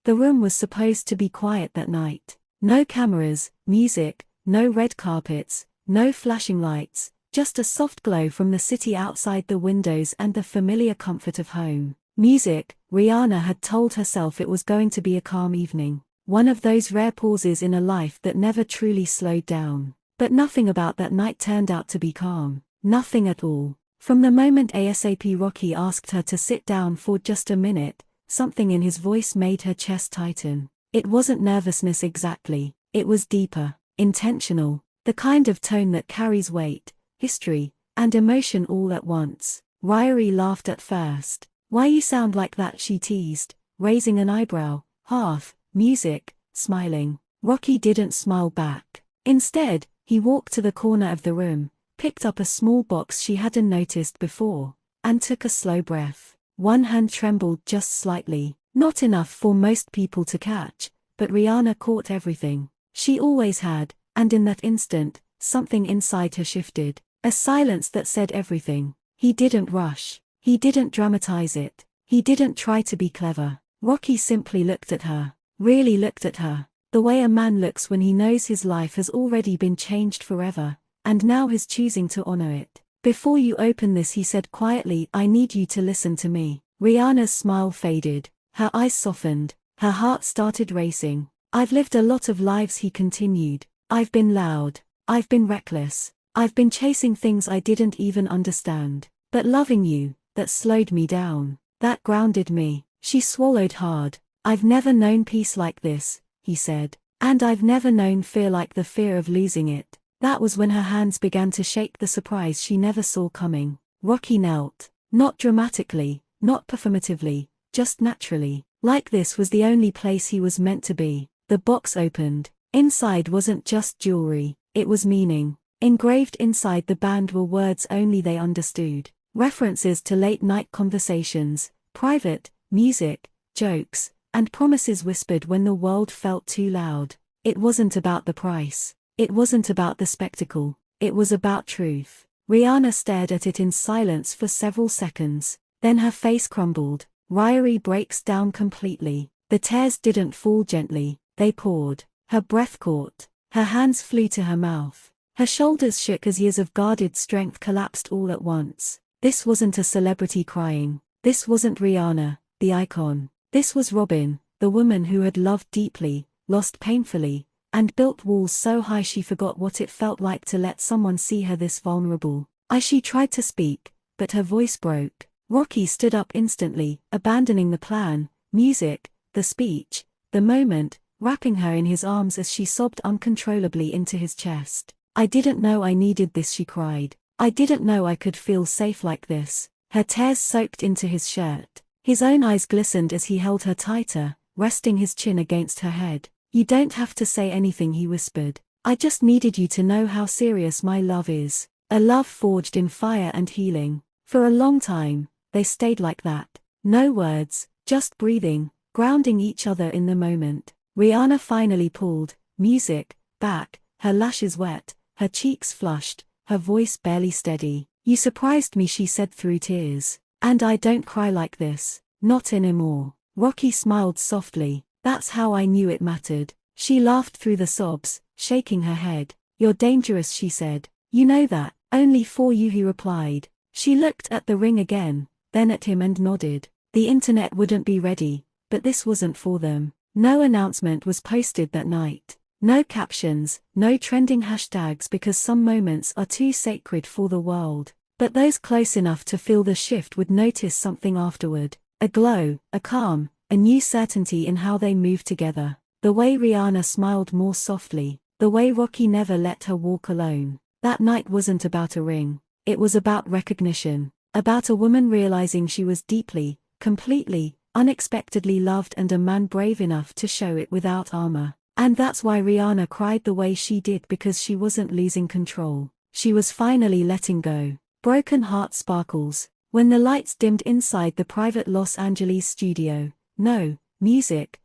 The room was supposed to be quiet that night. No cameras, music, no red carpets, no flashing lights, just a soft glow from the city outside the windows and the familiar comfort of home. Music, Rihanna had told herself it was going to be a calm evening. One of those rare pauses in a life that never truly slowed down. But nothing about that night turned out to be calm. Nothing at all. From the moment ASAP Rocky asked her to sit down for just a minute, something in his voice made her chest tighten. It wasn't nervousness exactly, it was deeper, intentional, the kind of tone that carries weight, history, and emotion all at once. Ryrie laughed at first. "Why you sound like that?" she teased, raising an eyebrow. "Half, music," smiling. Rocky didn't smile back. Instead, he walked to the corner of the room, picked up a small box she hadn't noticed before, and took a slow breath. One hand trembled just slightly, not enough for most people to catch, but Rihanna caught everything. She always had, and in that instant, something inside her shifted, a silence that said everything. He didn't rush. He didn't dramatize it. He didn't try to be clever. Rocky simply looked at her. Really looked at her. The way a man looks when he knows his life has already been changed forever, and now is choosing to honor it. "Before you open this," he said quietly, "I need you to listen to me." Rihanna's smile faded. Her eyes softened. Her heart started racing. "I've lived a lot of lives," he continued. "I've been loud. I've been reckless. I've been chasing things I didn't even understand. But loving you, that slowed me down. That grounded me." She swallowed hard. "I've never known peace like this," he said. "And I've never known fear like the fear of losing it." That was when her hands began to shake, the surprise she never saw coming. Rocky knelt. Not dramatically, not performatively, just naturally. Like this was the only place he was meant to be. The box opened. Inside wasn't just jewelry, it was meaning. Engraved inside the band were words only they understood. References to late-night conversations, private, music, jokes, and promises whispered when the world felt too loud. It wasn't about the price. It wasn't about the spectacle. It was about truth. Rihanna stared at it in silence for several seconds. Then her face crumbled. Ryrie breaks down completely. The tears didn't fall gently, they poured. Her breath caught. Her hands flew to her mouth. Her shoulders shook as years of guarded strength collapsed all at once. This wasn't a celebrity crying. This wasn't Rihanna, the icon. This was Robin, the woman who had loved deeply, lost painfully, and built walls so high she forgot what it felt like to let someone see her this vulnerable. She tried to speak, but her voice broke. Rocky stood up instantly, abandoning the plan, music, the speech, the moment, wrapping her in his arms as she sobbed uncontrollably into his chest. "I didn't know I needed this," she cried. "I didn't know I could feel safe like this." Her tears soaked into his shirt. His own eyes glistened as he held her tighter, resting his chin against her head. "You don't have to say anything," he whispered. "I just needed you to know how serious my love is. A love forged in fire and healing." For a long time, they stayed like that. No words, just breathing, grounding each other in the moment. Rihanna finally pulled music back, her lashes wet, her cheeks flushed, her voice barely steady. "You surprised me," she said through tears. "And I don't cry like this. Not anymore." Rocky smiled softly. "That's how I knew it mattered." She laughed through the sobs, shaking her head. "You're dangerous," she said. "You know that." "Only for you," he replied. She looked at the ring again, then at him and nodded. The internet wouldn't be ready, but this wasn't for them. No announcement was posted that night. No captions, no trending hashtags, because some moments are too sacred for the world. But those close enough to feel the shift would notice something afterward. A glow, a calm, a new certainty in how they moved together. The way Rihanna smiled more softly, the way Rocky never let her walk alone. That night wasn't about a ring. It was about recognition. About a woman realizing she was deeply, completely, unexpectedly loved, and a man brave enough to show it without armor. And that's why Rihanna cried the way she did, because she wasn't losing control. She was finally letting go. Broken Heart sparkles. When the lights dimmed inside the private Los Angeles studio, no music,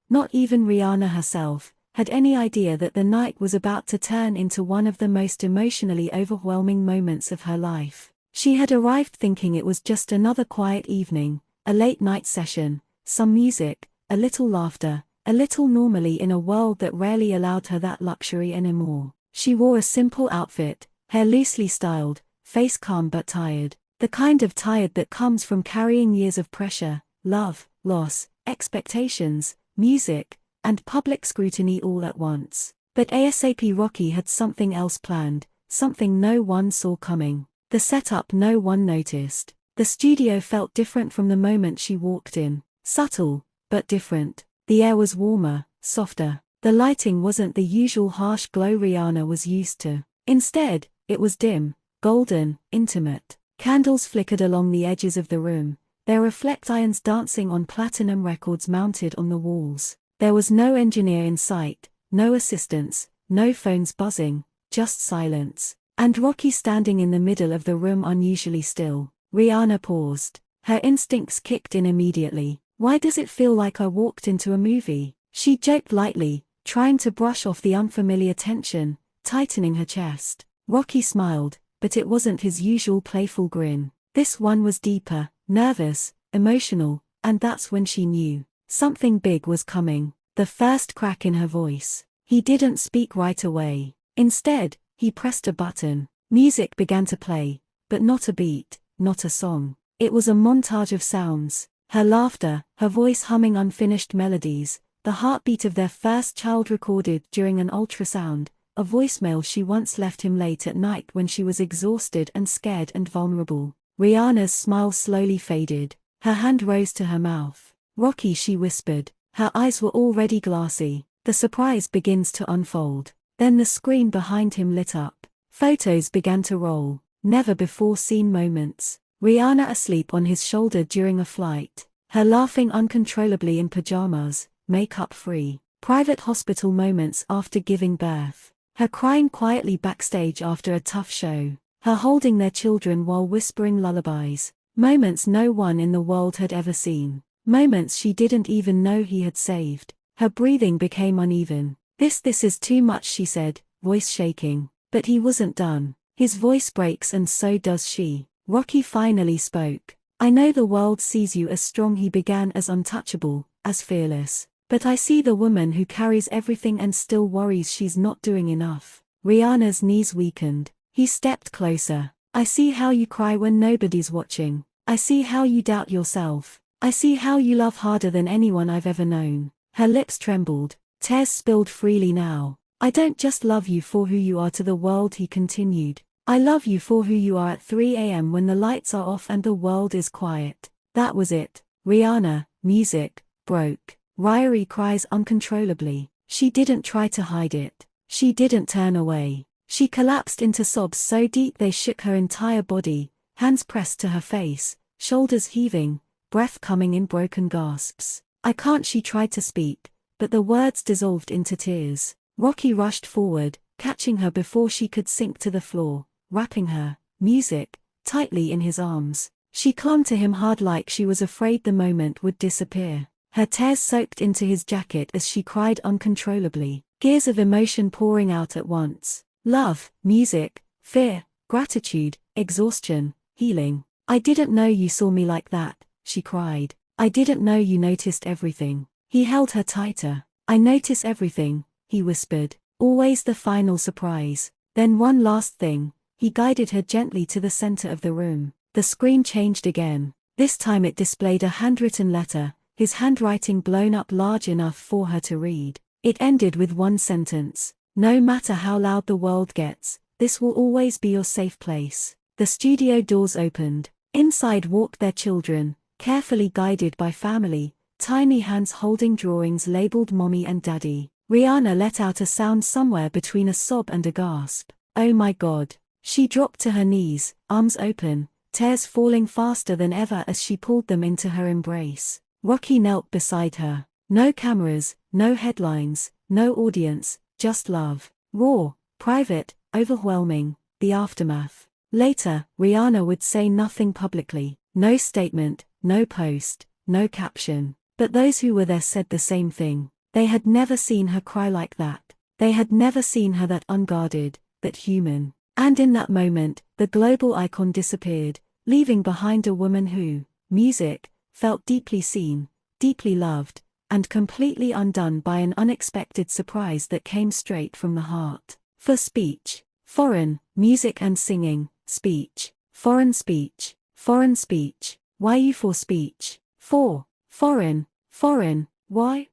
not even Rihanna herself, had any idea that the night was about to turn into one of the most emotionally overwhelming moments of her life. She had arrived thinking it was just another quiet evening, a late-night session, some music, a little laughter, a little normally in a world that rarely allowed her that luxury anymore. She wore a simple outfit, hair loosely styled, face calm but tired. The kind of tired that comes from carrying years of pressure, love, loss, expectations, music, and public scrutiny all at once. But ASAP Rocky had something else planned, something no one saw coming. The setup no one noticed. The studio felt different from the moment she walked in. Subtle, but different. The air was warmer, softer. The lighting wasn't the usual harsh glow Rihanna was used to. Instead, it was dim, golden, intimate. Candles flickered along the edges of the room, their reflect irons dancing on platinum records mounted on the walls. There was no engineer in sight, no assistants, no phones buzzing, just silence. And Rocky standing in the middle of the room unusually still. Rihanna paused. Her instincts kicked in immediately. Why does it feel like I walked into a movie? She joked lightly, trying to brush off the unfamiliar tension, tightening her chest. Rocky smiled, but it wasn't his usual playful grin. This one was deeper, nervous, emotional, and that's when she knew. Something big was coming. The first crack in her voice. He didn't speak right away. Instead, he pressed a button. Music began to play, but not a beat, not a song. It was a montage of sounds. Her laughter, her voice humming unfinished melodies, the heartbeat of their first child recorded during an ultrasound, a voicemail she once left him late at night when she was exhausted and scared and vulnerable. Rihanna's smile slowly faded. Her hand rose to her mouth. Rocky, she whispered. Her eyes were already glassy. The surprise begins to unfold. Then the screen behind him lit up. Photos began to roll. Never before seen moments. Rihanna asleep on his shoulder during a flight. Her laughing uncontrollably in pajamas, makeup free. Private hospital moments after giving birth. Her crying quietly backstage after a tough show. Her holding their children while whispering lullabies. Moments no one in the world had ever seen. Moments she didn't even know he had saved. Her breathing became uneven. This is too much, she said, voice shaking. But he wasn't done. His voice breaks and so does she. Rocky finally spoke. I know the world sees you as strong, he began, as untouchable, as fearless. But I see the woman who carries everything and still worries she's not doing enough. Rihanna's knees weakened. He stepped closer. I see how you cry when nobody's watching. I see how you doubt yourself. I see how you love harder than anyone I've ever known. Her lips trembled. Tears spilled freely now. I don't just love you for who you are to the world, he continued. I love you for who you are at 3 a.m. when the lights are off and the world is quiet. That was it. Rihanna, music, broke. Ryrie cries uncontrollably. She didn't try to hide it. She didn't turn away. She collapsed into sobs so deep they shook her entire body, hands pressed to her face, shoulders heaving, breath coming in broken gasps. I can't, she tried to speak, but the words dissolved into tears. Rocky rushed forward, catching her before she could sink to the floor, wrapping her, music, tightly in his arms. She clung to him hard like she was afraid the moment would disappear. Her tears soaked into his jacket as she cried uncontrollably, gears of emotion pouring out at once. Love, music, fear, gratitude, exhaustion, healing. I didn't know you saw me like that, she cried. I didn't know you noticed everything. He held her tighter. I notice everything, he whispered. Always the final surprise. Then one last thing. He guided her gently to the center of the room. The screen changed again. This time it displayed a handwritten letter, his handwriting blown up large enough for her to read. It ended with one sentence. No matter how loud the world gets, this will always be your safe place. The studio doors opened. Inside walked their children, carefully guided by family, tiny hands holding drawings labeled Mommy and Daddy. Rihanna let out a sound somewhere between a sob and a gasp. Oh my God. She dropped to her knees, arms open, tears falling faster than ever as she pulled them into her embrace. Rocky knelt beside her. No cameras, no headlines, no audience, just love. Raw, private, overwhelming, the aftermath. Later, Rihanna would say nothing publicly. No statement, no post, no caption. But those who were there said the same thing. They had never seen her cry like that. They had never seen her that unguarded, that human. And in that moment, the global icon disappeared, leaving behind a woman who, music, felt deeply seen, deeply loved, and completely undone by an unexpected surprise that came straight from the heart. For speech, foreign, music and singing, speech, foreign speech, foreign speech. Why you for speech? For, foreign, foreign, why?